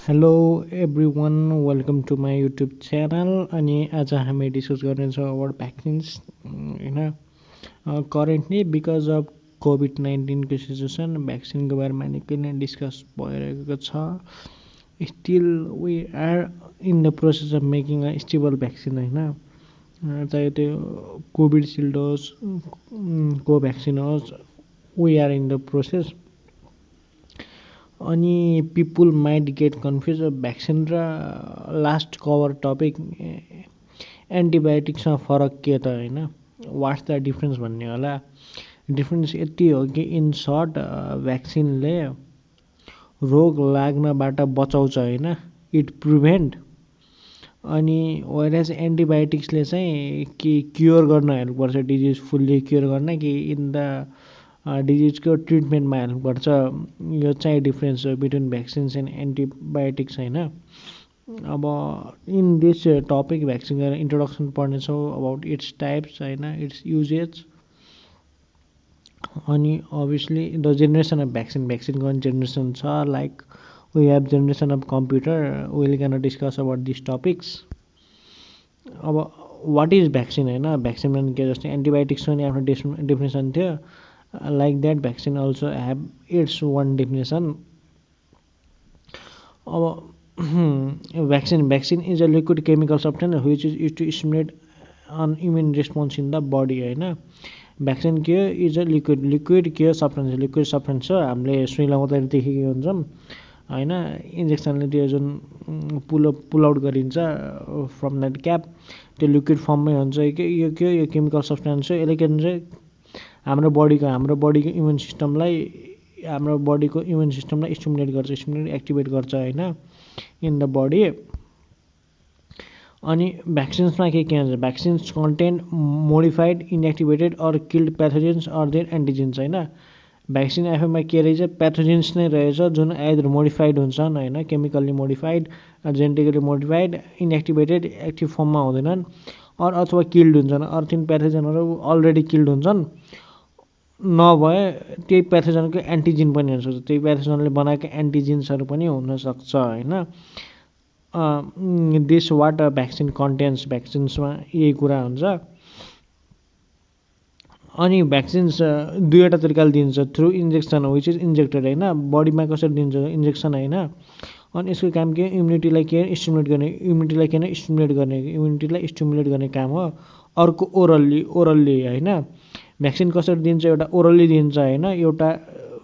Hello everyone, welcome to my YouTube channel. अनि आज हामी डिस्कस गर्नेछौँ about vaccines currently because of कोभिड-19 को सिचुएसन भ्याक्सिनको बारेमा निकै नै डिस्कस भइरहेको छ। Still we are in the process of making a stable vaccine चाहे त्यो कोभिडसिल्ड होस् कोभ्याक्सिन होस् we are in the process. अनि people might get confuse vaccine र लास्ट कभर टपिक एन्टिबायोटिक्समा फरक के त होइन, वाट्स द डिफ्रेन्स भन्ने होला। डिफ्रेन्स यति हो कि इन सर्ट भ्याक्सिनले रोग लाग्नबाट बचाउँछ होइन, इट प्रिभेन्ट। अनि वेयरएज एन्टिबायोटिक्सले चाहिँ कि क्योर गर्न हेल्प गर्छ, डिजिज फुल्ली क्योर गर्न कि इन द डिजिजको ट्रिटमेन्टमा हेल्प गर्छ। यो चाहिँ डिफ्रेन्स हो बिट्विन भ्याक्सिन्स एन्ड एन्टिबायोटिक्स होइन। अब इन दिस टपिक भ्याक्सिनको इन्ट्रोडक्सन पढ्नेछौँ अबाउट इट्स टाइप्स होइन, इट्स युजेज। अनि अभियसली द जेनेरेसन अफ भ्याक्सिनको पनि जेनेरेसन छ, like we have generation of computer. Will can discuss about this topics. अब वाट इज भ्याक्सिन होइन, भ्याक्सिनमा के जस्तै एन्टिबायोटिक्सको पनि आफ्नो डेफिनेसन थियो, like that vaccine also have its one definition. Vaccine is a liquid chemical substance which is used to stimulate an immune response in the body होइन। Vaccine के हो, इज अ लिक्विड के हो, लिक्विड सब्सटेन्स हो। हामीले सुई लगाउँदाखेरि देखेको हुन्छौँ होइन, इन्जेक्सनले त्यो जुन पुल आउट गरिन्छ फ्रम द्याट क्याप, त्यो लिक्विड फर्ममै हुन्छ कि यो के हो, यो केमिकल सब्सटेन्स हो। यसले के भन्छ, हाम्रो बडीको इम्युन सिस्टमलाई स्टिमुलेट गर्छ, एक्टिभेट गर्छ होइन, इन द बडी। अनि भ्याक्सिन्समा के हुन्छ, vaccines content modified inactivated or killed pathogens or their antigens होइन। भ्याक्सिन आफैमा के रहेछ, प्याथोजेन्स नै रहेछ जुन आइदर मोडिफाइड हुन्छन् होइन, chemically modified, genetically modified, inactivated active फर्ममा हुँदैनन्, अथवा किल्ड हुन्छन्। अर्थिन प्याथोजेनहरू अलरेडी किल्ड हुन्छन्, नभए त्यही प्याथोजनको एन्टिजिन पनि हुनसक्छ, त्यही प्याथोजनले बनाएको एन्टिजिन्सहरू पनि हुनसक्छ होइन। दिस वाट भ्याक्सिन कन्टेन्स, भ्याक्सिन्समा यही कुरा हुन्छ। अनि भ्याक्सिन्स दुईवटा तरिकाले दिन्छ, through injection which is injected होइन, बडीमा कसरी दिन्छ, इन्जेक्सन होइन। अनि यसको काम के, इम्युनिटीलाई स्टिमुलेट गर्ने काम हो। अर्को ओरल्ली होइन, भ्याक्सिन कसरी दिन्छ, एउटा ओरल्ली दिन्छ होइन, एउटा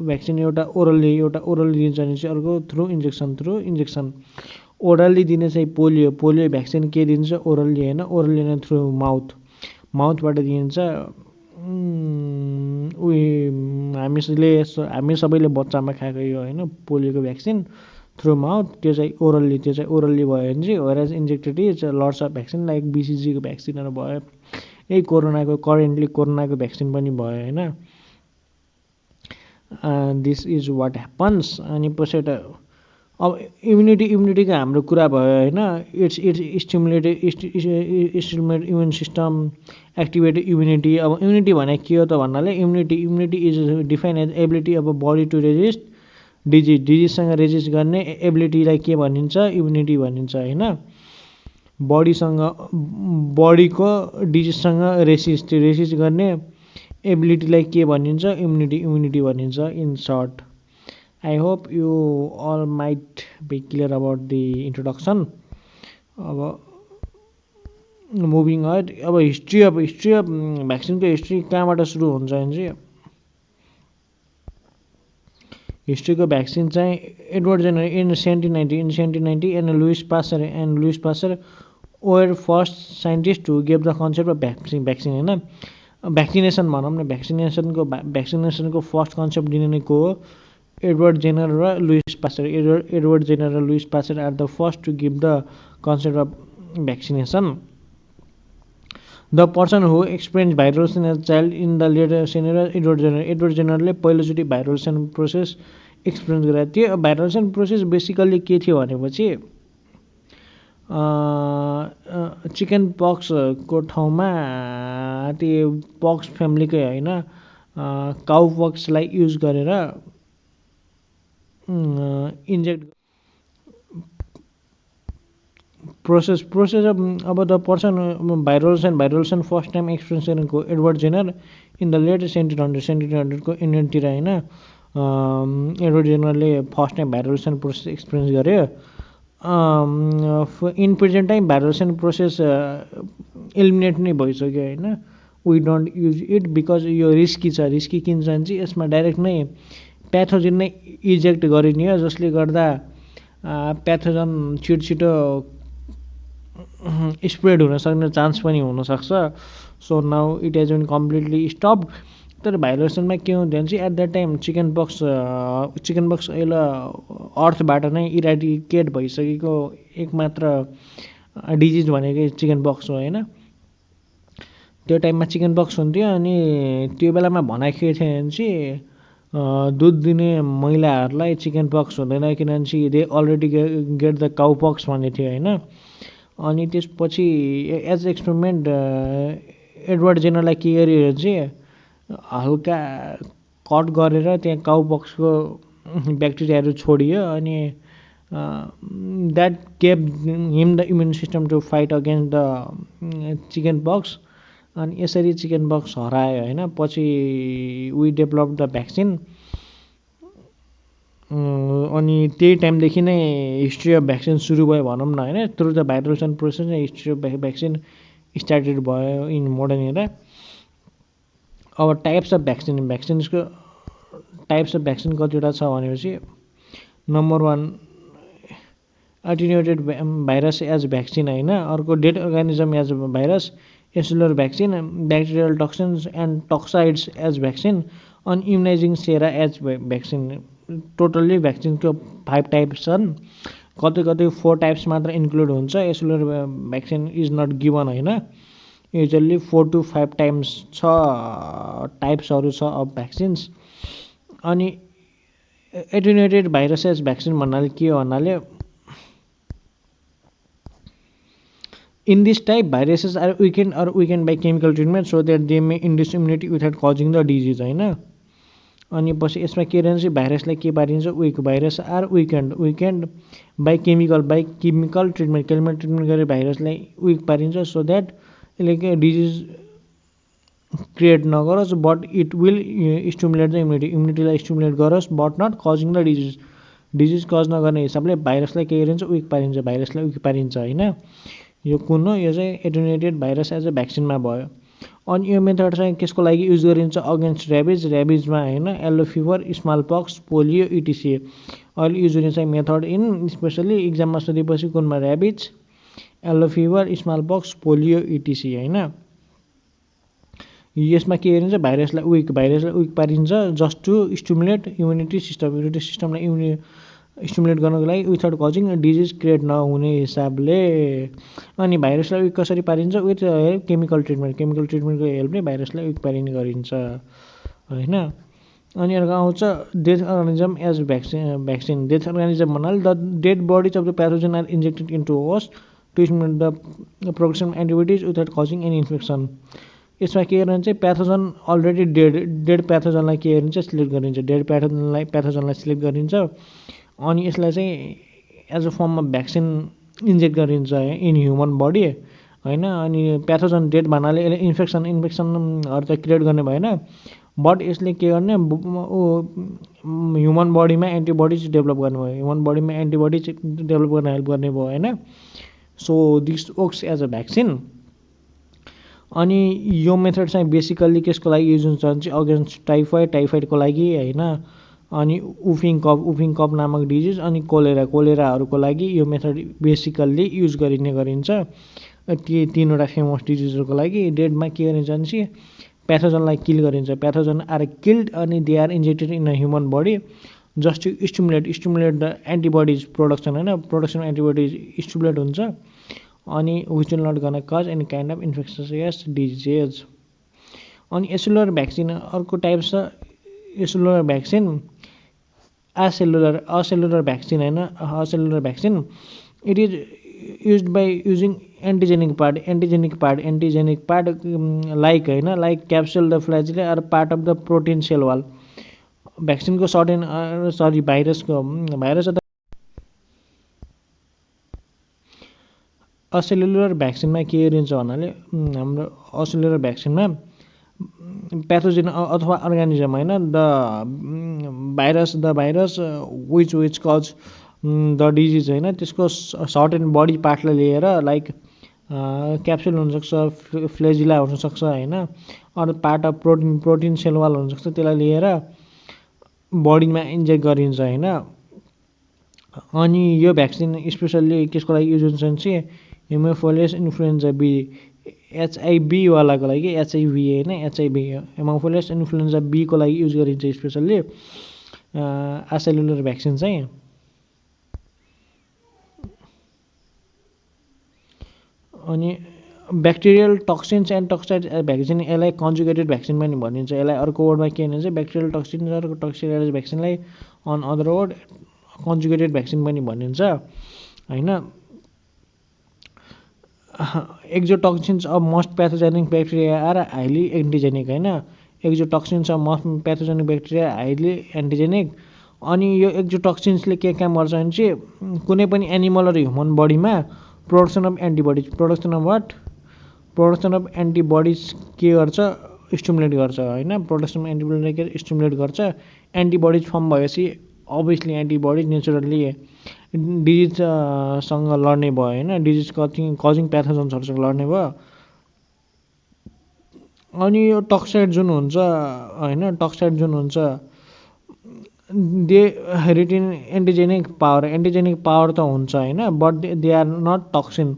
भ्याक्सिन एउटा ओरल्ली दिन्छ भने चाहिँ अर्को थ्रु इन्जेक्सन। ओरल्ली दिने चाहिँ पोलियो भ्याक्सिन के दिन्छ, ओरल्ली होइन, ओरल्ली नै थ्रु माउथबाट दिइन्छ। हामी सबैले बच्चामा खाएको यो होइन, पोलियोको भ्याक्सिन थ्रु माउथ, त्यो चाहिँ ओरल्ली भयो भने चाहिँ, whereas injected is lots of vaccine like बिसिजीको भ्याक्सिनहरू भयो, यही करेन्टली कोरोनाको भ्याक्सिन पनि भयो होइन। This is what happens. अनि पछि अब इम्युनिटीको हाम्रो कुरा भयो होइन, it's stimulate immune system, activate immunity. अब इम्युनिटी भने के हो त भन्नाले, immunity is define as ability of body to resist डिजिजसँग रेजिस्ट गर्ने एबिलिटीलाई के भनिन्छ, इम्युनिटी भनिन्छ होइन। बडीको डिजिजसँग रेसिस्ट गर्ने एबिलिटीलाई के भनिन्छ, इम्युनिटी भनिन्छ in short. I hope you all might be clear about the introduction. अब मुभिङ अहेड, अब हिस्ट्री अफ भ्याक्सिनको हिस्ट्री कहाँबाट सुरु हुन्छ भने चाहिँ, हिस्ट्रीको भ्याक्सिन चाहिँ Edward Jenner in 1790 and Louis Pasteur were first scientist who gave the concept of vaccine होइन। भ्याक्सिनेसन भनौँ न, भ्याक्सिनेसनको फर्स्ट कन्सेप्ट दिने नै को हो, एडवर्ड जेनर र Louis Pasteur are the first to give the concept of vaccination. The person who experience variolation as child in the letter senior Edward जेनरले पहिलोचोटि भाइरलेसन प्रोसेस एक्सपिरियन्स गराएको थियो। भाइरलेसन प्रोसेस बेसिकल्ली के थियो भनेपछि, चिकन पक्सको ठाउँमा त्यो पक्स फ्यामिलीकै होइन, काउ पक्सलाई युज गरेर inject Process about the person viral first time experience गरेको Edward Jenner in the late 1700 को इन्डियनतिर होइन एडवर्ड जेनरले first time viral process experience गर्यो in present time viral process eliminate नै भइसक्यो होइन we don't use it because यो रिस्की छ रिस्की किन छ भने चाहिँ यसमा डाइरेक्ट नै प्याथोजेन नै इजेक्ट गरिने हो जसले गर्दा प्याथोजन छिटो स्प्रेड हुन सक्ने चान्स पनि हुनसक्छ so now it has been completely stop तर भाइरसनमा के हुन्थ्यो भने चाहिँ at that time chickenpox अहिले अर्थबाट नै इराडिकेट भइसकेको एक मात्र डिजिज भनेकै चिकन पक्स हो होइन त्यो टाइममा चिकन पक्स हुन्थ्यो अनि त्यो बेलामा भनाइ के थियो भने चाहिँ दुध दिने महिलाहरूलाई चिकन पक्स हुँदैन किनभने चाहिँ they already get the cow pox भन्ने थियो होइन अनि त्यसपछि एज एक्सपेरिमेन्ट एडवर्ड जेनरलाई के गर्यो चाहिँ हल्का कट गरेर त्यहाँ काउ पक्सको ब्याक्टेरियाहरू छोडियो अनि that keep him the immune system to fight against the chicken pox अनि यसरी चिकन पक्स हरायो होइन पछि वी डेभलप द भ्याक्सिन अनि त्यही टाइमदेखि नै हिस्ट्री अफ भ्याक्सिन सुरु भयो भनौँ न होइन थ्रु द भाइरल प्रोसेस नै हिस्ट्री अफ भ्याक्सिन स्टार्टेड भयो इन मोडर्न एरा अब टाइप्स अफ भ्याक्सिन्सको टाइप्स अफ भ्याक्सिन कतिवटा छ भनेपछि number 1 attenuated virus as vaccine होइन अर्को dead organism as virus acellular vaccine bacterial toxins and toxoids as vaccine अनि immunizing sera as vaccine totally भ्याक्सिनको 5 टाइप्स छन् कतै 4 टाइप्स मात्र इन्क्लुड हुन्छ acellular vaccine is not given होइन युजल्ली 4 to 5 टाइम्स छ टाइप्सहरू छ अफ भ्याक्सिन्स अनि एटेन्युएटेड भाइरस एज भ्याक्सिन भन्नाले के हो भन्नाले in this type viruses are weakened by chemical treatment so that they may induce immunity without causing the disease होइन अनि पछि यसमा के रहन्छ भाइरसलाई के पारिन्छ weak virus are weakened by chemical treatment गरेर भाइरसलाई विक पारिन्छ सो द्याट यसले के डिजिज क्रिएट नगरोस् but it will stimulate the इम्युनिटीलाई स्टिमुलेट गरोस् but not causing the disease cause नगर्ने हिसाबले भाइरसलाई के गरिन्छ विक पारिन्छ होइन यो कुन हो यो चाहिँ एटेन्युएटेड भाइरस एज अ भ्याक्सिनमा भयो अनि यो मेथड चाहिँ कसको लागि युज गरिन्छ अगेन्स्ट ऱ्याबिजमा होइन yellow fever smallpox polio etc अहिले युज गरिन्छ मेथड इन स्पेसली इक्जाममा सोधेपछि कुनमा rabies yellow fever smallpox polio etc होइन यसमा के गरिन्छ भाइरसलाई विक पारिन्छ जस्ट टु स्टिमुलेट इम्युनिटी सिस्टमलाई स्टिमुलेट गर्नको लागि विथआउट कजिङ डिजिज क्रिएट नहुने हिसाबले अनि भाइरसलाई विक कसरी पारिन्छ विथ केमिकल ट्रिटमेन्टको हेल्पले भाइरसलाई विक पारिने गरिन्छ होइन अनि अर्को आउँछ death organism as vaccine death organism भन्नाले the dead bodies of the pathogen are injected into host to stimulate the production antibodies without causing any infection यसमा के गरिन्छ चाहिँ प्याथोजन अलरेडी डेड प्याथोजनलाई के गरिन्छ सिलेक्ट गरिन्छ डेड प्याथोजनलाई सिलेक्ट गरिन्छ अनि यसलाई चाहिँ as a form of vaccine inject गरिन्छ इन ह्युमन बडी होइन अनि प्याथोजन डेड भन्नाले यसले इन्फेक्सनहरू त क्रिएट गर्ने भएन बट यसले के गर्ने ह्युमन बडीमा एन्टिबडिज डेभलप गर्नुभयो ह्युमन बडीमा एन्टिबडिज डेभलप गर्न हेल्प गर्ने भयो होइन so this works as a vaccine अनि यो मेथड चाहिँ बेसिकल्ली कसको लागि युज हुन्छ भने चाहिँ अगेन्स्ट टाइफाइडको लागि होइन अनि उफिङ कप नामक डिजिज अनि कोलेराहरूको लागि यो मेथड बेसिकल्ली युज गरिन्छ ती तीनवटा फेमस डिजिजहरूको लागि डेडमा के गरिन्छ भने चाहिँ प्याथोजनलाई किल गरिन्छ प्याथोजन आर किल्ड अनि they are injected in a human body just to stimulate the antibodies production होइन प्रोडक्सन एन्टिबडिज स्टिमुलेट हुन्छ अनि विच विल नट गर्न cause any kind of infectious disease अनि एसुलर भ्याक्सिन अर्को type छ एसुलर vaccine acellular vaccine होइन acellular vaccine it is used by using antigenic part like होइन like capsule the flagella are part of the protein cell wall भ्याक्सिनको virus acellular भ्याक्सिनमा के गरिन्छ भन्नाले हाम्रो असेलुलर भ्याक्सिनमा प्याथोजेन अथवा अर्गानिजम होइन the virus which cause the disease होइन त्यसको सर्ट एन्ड बडी पार्टलाई लिएर लाइक क्याप्सुल हुनसक्छ फ्लेजिला हुनसक्छ होइन अरू पार्ट अफ प्रोटिन सेलवाल हुनसक्छ त्यसलाई लिएर बडीमा इन्जेक्ट गरिन्छ होइन अनि यो भ्याक्सिन स्पेसल्ली केसको लागि युज हुन्छ भने चाहिँ हेमोफिलस इन्फ्लुएन्जा बी एचआइभीवालाको लागि एचआइभी होइन एचआइभी हेमोफिलस इन्फ्लुएन्जा बीको लागि युज गरिन्छ स्पेसल्ली एसेलुलर भ्याक्सिन चाहिँ अनि ब्याक्टेरियल टक्सिन्स एन्ड टक्साइड भ्याक्सिन यसलाई कन्जुगेटेड भ्याक्सिन पनि भनिन्छ यसलाई अर्को वर्डमा के भनिन्छ ब्याक्टेरियल टक्सिन्स र टक्सिडाइज भ्याक्सिनलाई on other word conjugated vaccine पनि भनिन्छ होइन exotoxins of most pathogenic bacteria are highly antigenic होइन exotoxins of most pathogenic bacteria highly antigenic अनि यो एक्जोटक्सिन्सले के काम गर्छ भने चाहिँ कुनै पनि एनिमल र ह्युमन बडीमा production of antibodies production of antibodies के गर्छ स्टिमुलेट गर्छ होइन प्रोडक्सन अफ एन्टिबडी स्टिमुलेट गर्छ एन्टिबडिज फर्म भएपछि अभियसली एन्टिबडिज नेचुरल्ली डिजिजसँग लड्ने भयो होइन डिजिज कजिङ प्याथोजन्सहरूसँग लड्ने भयो अनि यो टक्साइड जुन हुन्छ होइन टक्साइड जुन हुन्छ दे रिटेन एन्टिजेनिक पावर त हुन्छ होइन but they are not toxin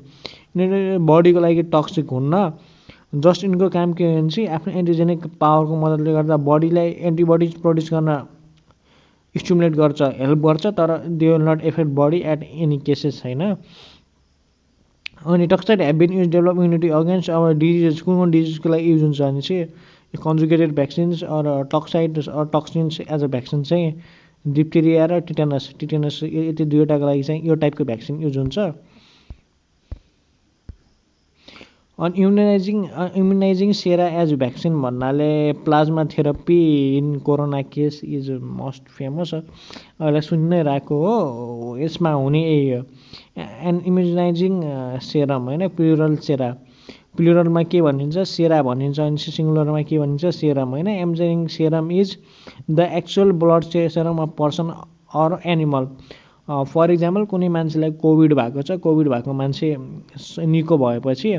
यिनीहरू बडीको लागि टक्सिक हुन्न जस्ट यिनको काम के हुन्छ आफ्नो एन्टिजेनिक पावरको मद्दतले गर्दा बडीलाई एन्टिबडिज प्रड्युस गर्न स्टिमुलेट गर्छ हेल्प गर्छ तर they will not affect body at any cases छैन अनि toxoid have been use develop immunity against अब डिजिज कुन डिजिजको लागि युज हुन्छ भने चाहिँ conjugated vaccines or toxoid toxins as a vaccine चाहिँ डिप्थेरिया र टिटेनस यति दुईवटाको लागि चाहिँ यो टाइपको भ्याक्सिन युज हुन्छ अनि इम्युनाइजिङ सेरा एज भ्याक्सिन भन्नाले plasma therapy in corona case is most famous अहिले सुनि नै रहेको हो यसमा हुने यही हो एन्ड इम्युनाइजिङ सेरम होइन प्लुरलमा के भनिन्छ सेरा भनिन्छ अनि सिङ्गुलरमा के भनिन्छ सेरम होइन immunizing serum is the actual blood serum of person or animal for example कुनै मान्छेलाई कोभिड भएको छ कोभिड भएको मान्छे निको भएपछि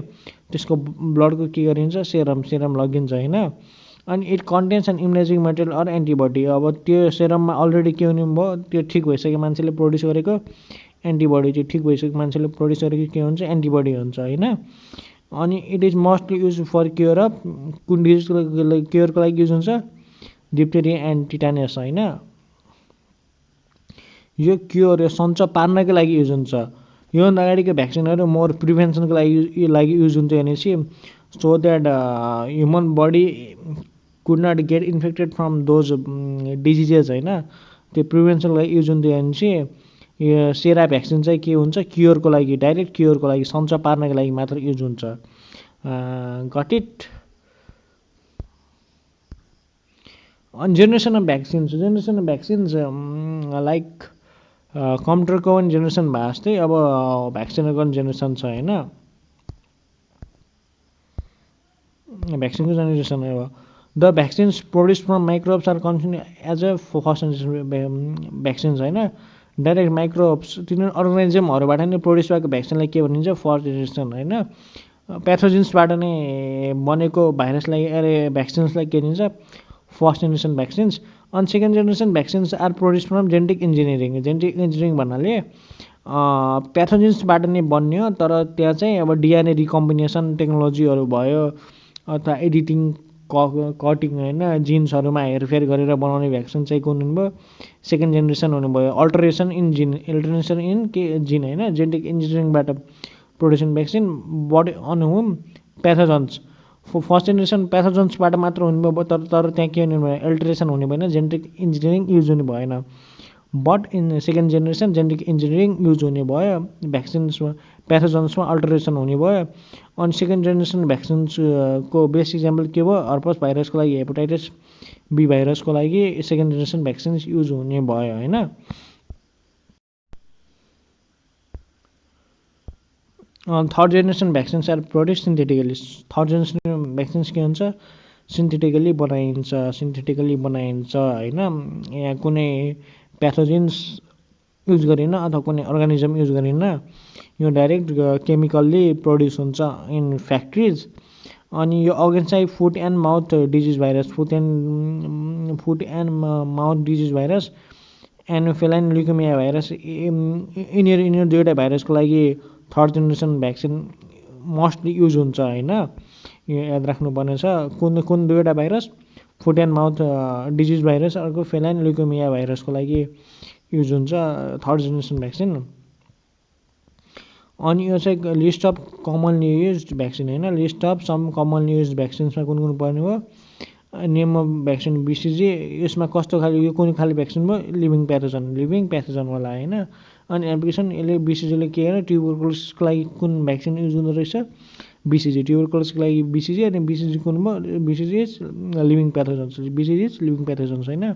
त्यसको ब्लडको के गरिन्छ सेरम लगिन्छ होइन अनि it contains an immunizing material or antibody अब त्यो सेरममा अलरेडी के हुने भयो त्यो ठिक भइसक्यो मान्छेले प्रड्युस गरेको एन्टिबडी चाहिँ ठिक भइसक्यो मान्छेले प्रड्युस गरेको के हुन्छ एन्टिबडी हुन्छ होइन अनि it is mostly use for cure of कुन डिजिजको क्योरको लागि युज हुन्छ डिप्थेरिया एन्ड टिटानस होइन यो क्योर यो सन्चो पार्नको लागि युज हुन्छ योभन्दा अगाडिको भ्याक्सिनहरू मोर प्रिभेन्सनको लागि युज हुन्थ्यो भनेपछि so that human body could not get infected from those diseases होइन त्यो प्रिभेन्सनको लागि युज हुन्थ्यो भनेपछि यो सेरा भ्याक्सिन चाहिँ के हुन्छ क्योरको लागि डाइरेक्ट क्योरको लागि सन्चो पार्नको लागि मात्र युज हुन्छ गट इट अनि जेनेरेसन अफ भ्याक्सिन्स लाइक कम्प्युटरको पनि जेनेरेसन भए जस्तै अब भ्याक्सिनको पनि जेनेरेसन छ होइन भ्याक्सिनको जेनेरेसन अब the vaccines produce from microbes are consume as a first vaccines होइन डाइरेक्ट माइक्रोब्स तिनीहरू अर्गानिजमहरूबाट नै प्रोड्युस भएको भ्याक्सिनलाई के भनिन्छ फर्स्ट जेनेरेसन होइन प्याथोजेन्सबाट नै बनेको भाइरसलाई भ्याक्सिन्सलाई के भनिन्छ फर्स्ट जेनेरेसन भ्याक्सिन्स अनि second generation vaccines are produce from genetic engineering भन्नाले प्याथोजेन्सबाट नै बन्यो तर त्यहाँ चाहिँ अब डिएनए रिकम्बिनेसन टेक्नोलोजीहरू भयो अथवा एडिटिङ कटिङ होइन जिन्सहरूमा हेरफेर गरेर बनाउने भ्याक्सिन चाहिँ कुन हुनुभयो सेकेन्ड जेनेरेसन हुनुभयो अल्टरेसन इन के जिन होइन जेनेटिक इन्जिनियरिङबाट production vaccine body on home pathogens first generation प्याथोजन्सबाट मात्र हुनुभयो तर त्यहाँ के हुने भयो अल्टरेसन हुने भएन जेनेटिक इन्जिनियरिङ युज हुने भएन but in second generation genetic engineering use हुने भयो भ्याक्सिन्समा प्याथोजन्समा अल्टरेसन हुने भयो अनि सेकेन्ड जेनेरेसन भ्याक्सिन्सको बेस्ट इक्जाम्पल के भयो हर्पस भाइरसको लागि हेपाटाइटिस बी भाइरसको लागि सेकेन्ड जेनेरेसन भ्याक्सिन्स युज हुने भयो होइन third generation vaccines are produce synthetically. Third generation vaccines के हुन्छ, सिन्थेटिकली बनाइन्छ होइन। यहाँ कुनै प्याथोजेन्स युज गरिन्न अथवा कुनै अर्गानिजम युज गरिन्न, यो डाइरेक्ट केमिकल्ली प्रड्युस हुन्छ इन फ्याक्ट्रिज। अनि यो अगेन्स्ट चाहिँ foot and mouth disease virus, foot and mouth disease virus, anopheline leukemia virus, यिनीहरू दुईवटा भाइरसको लागि third generation vaccine mostly use हुन्छ होइन। यो याद राख्नुपर्ने छ, कुन दुईवटा virus, foot and mouth disease virus, अर्को फेलाइन ल्युकेमिया भाइरसको लागि युज हुन्छ थर्ड जेनेरेसन भ्याक्सिन। अनि यो चाहिँ list of commonly use vaccine होइन, list of some commonly use भ्याक्सिन्समा कुन पर्ने भयो, नेम अफ भ्याक्सिन बिसिजी। यसमा कस्तो खाले, यो कुन खाले भ्याक्सिन भयो, लिभिङ प्याथोजनवाला होइन। अनि एप्लिकेसन यसले बिसिजीले के होइन, ट्युबरकुलोसिसको लागि कुन भ्याक्सिन युज हुँदो रहेछ, बिसिजी। ट्युबरकुलोसिसको लागि बिसिजी, अनि बिसिजी कुन भयो, BCG is living pathogens, BCG is living pathogens होइन।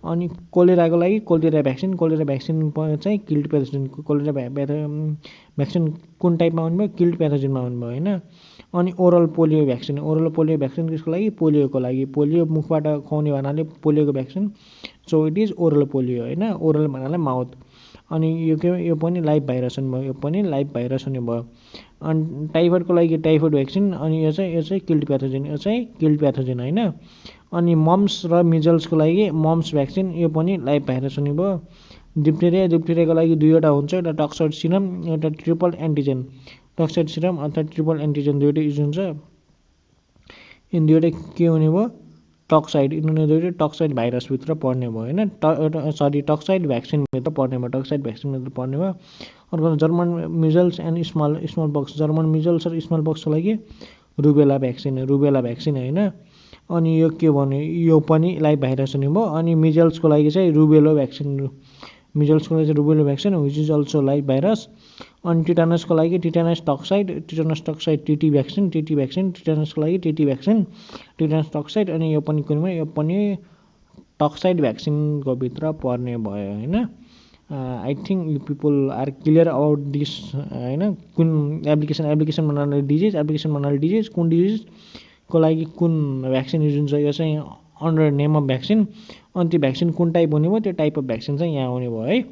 अनि कोलेराको लागि कोलेरा भ्याक्सिन चाहिँ किल्ड प्याथोजन, कोलेरा भ्याक्सिन कुन टाइपमा आउनुभयो, किल्ड प्याथोजनमा आउनुभयो होइन। अनि ओरल पोलियो भ्याक्सिन त्यसको लागि, पोलियोको लागि, पोलियो मुखबाट खुवाउने भन्नाले पोलियोको vaccine, so it is oral polio होइन, ओरल भन्नाले माउथ। अनि यो पनि लाइभ भाइरस हुने भयो, अनि टाइफोइडको लागि टाइफोइड भ्याक्सिन, अनि यो चाहिँ किल्ड प्याथोजन होइन। अनि मम्स र मिजल्सको लागि मम्स भ्याक्सिन, यो पनि लाइभ भाइरस हुने भयो। डिप्थेरियाको लागि दुईवटा हुन्छ, एउटा टक्साइड सिरम, एउटा ट्रिपल एन्टिजेन। टक्साइड सिरम अथवा ट्रिपल एन्टिजेन दुईवटै युज हुन्छ। यिनी दुईवटै के हुने भयो, यिनीहरू दुईवटै टक्साइड भाइरसभित्र पर्ने भयो होइन, टक्साइड भ्याक्सिनभित्र पर्ने भयो। अर्को German measles and smallpox, German measles र स्मल पक्सको लागि रुबेला भ्याक्सिन होइन। अनि यो के भने, यो पनि लाइभ भाइरस हुने भयो। अनि मिजल्सको लागि चाहिँ rubeola vaccine, which is also live virus. अनि टिटानसको लागि टिटानस टक्साइड टिटी भ्याक्सिन, टिटानसको लागि टिटी भ्याक्सिन, टिटानस टक्साइड। अनि यो पनि कुनै, यो पनि टक्साइड भ्याक्सिनको भित्र पर्ने भयो होइन। I think you people are clear about this होइन। कुन एप्लिकेसन भन्नाले डिजिज, कुन डिजिजको लागि कुन भ्याक्सिन युज हुन्छ, यो चाहिँ अन्डर नेम अफ भ्याक्सिन। अनि त्यो भ्याक्सिन कुन टाइप हुने भयो, त्यो टाइप अफ भ्याक्सिन चाहिँ यहाँ आउने भयो है।